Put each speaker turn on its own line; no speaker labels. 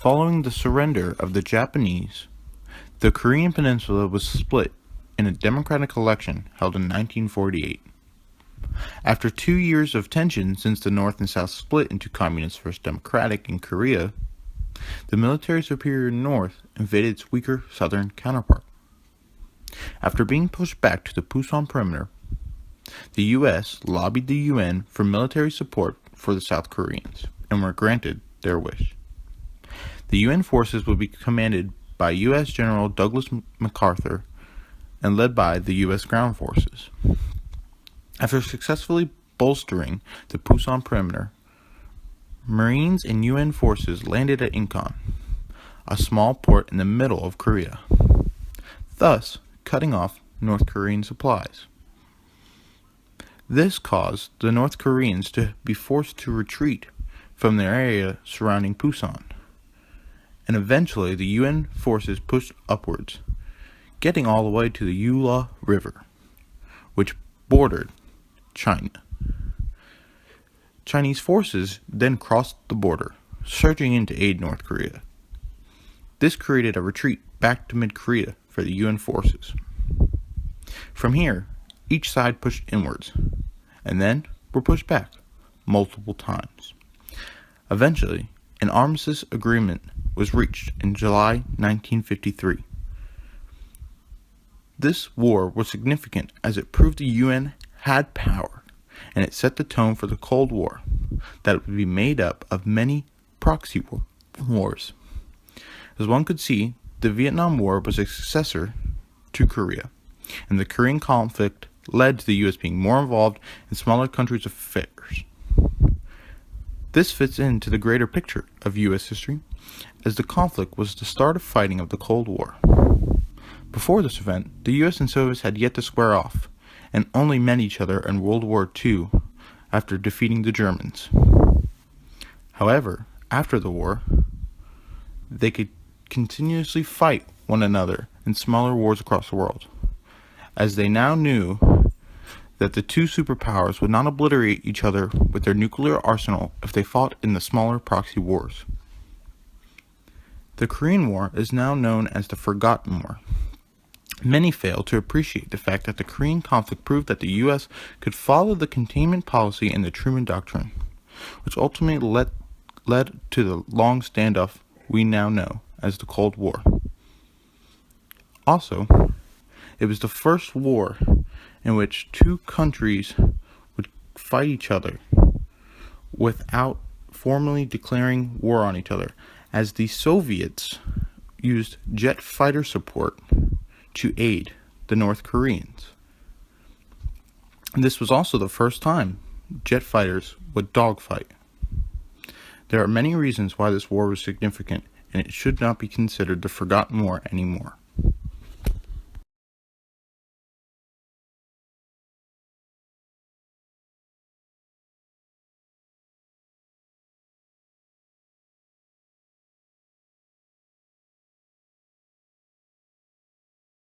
Following the surrender of the Japanese, the Korean Peninsula was split in a democratic election held in 1948. After 2 years of tension since the North and South split into Communist versus Democratic in Korea, the military superior North invaded its weaker southern counterpart. After being pushed back to the Pusan perimeter, the U.S. lobbied the UN for military support for the South Koreans, and were granted their wish. The UN forces would be commanded by U.S. General Douglas MacArthur and led by the U.S. ground forces. After successfully bolstering the Pusan perimeter, Marines and UN forces landed at Incheon, a small port in the middle of Korea, thus cutting off North Korean supplies. This caused the North Koreans to be forced to retreat from the area surrounding Pusan, and eventually the UN forces pushed upwards, getting all the way to the Eula River, which bordered China. Chinese forces then crossed the border, surging in to aid North Korea. This created a retreat back to mid-Korea for the UN forces. From here, each side pushed inwards, and then were pushed back multiple times. Eventually, an armistice agreement was reached in July 1953. This war was significant as it proved the UN had power, and it set the tone for the Cold War that would be made up of many proxy wars. As one could see, the Vietnam War was a successor to Korea, and the Korean conflict led to the U.S. being more involved in smaller countries' affairs. This fits into the greater picture of U.S. history, as the conflict was the start of fighting of the Cold War. Before this event, the U.S. and Soviets had yet to square off, and only met each other in World War II after defeating the Germans. However, after the war, they could continuously fight one another in smaller wars across the world, as they now knew that the two superpowers would not obliterate each other with their nuclear arsenal if they fought in the smaller proxy wars. The Korean War is now known as the Forgotten War. Many fail to appreciate the fact that the Korean conflict proved that the U.S. could follow the containment policy and the Truman Doctrine, which ultimately led to the long standoff we now know as the Cold War. Also, it was the first war in which two countries would fight each other without formally declaring war on each other, as the Soviets used jet fighter support to aid the North Koreans. And this was also the first time jet fighters would dogfight. There are many reasons why this war was significant, and it should not be considered the Forgotten War anymore.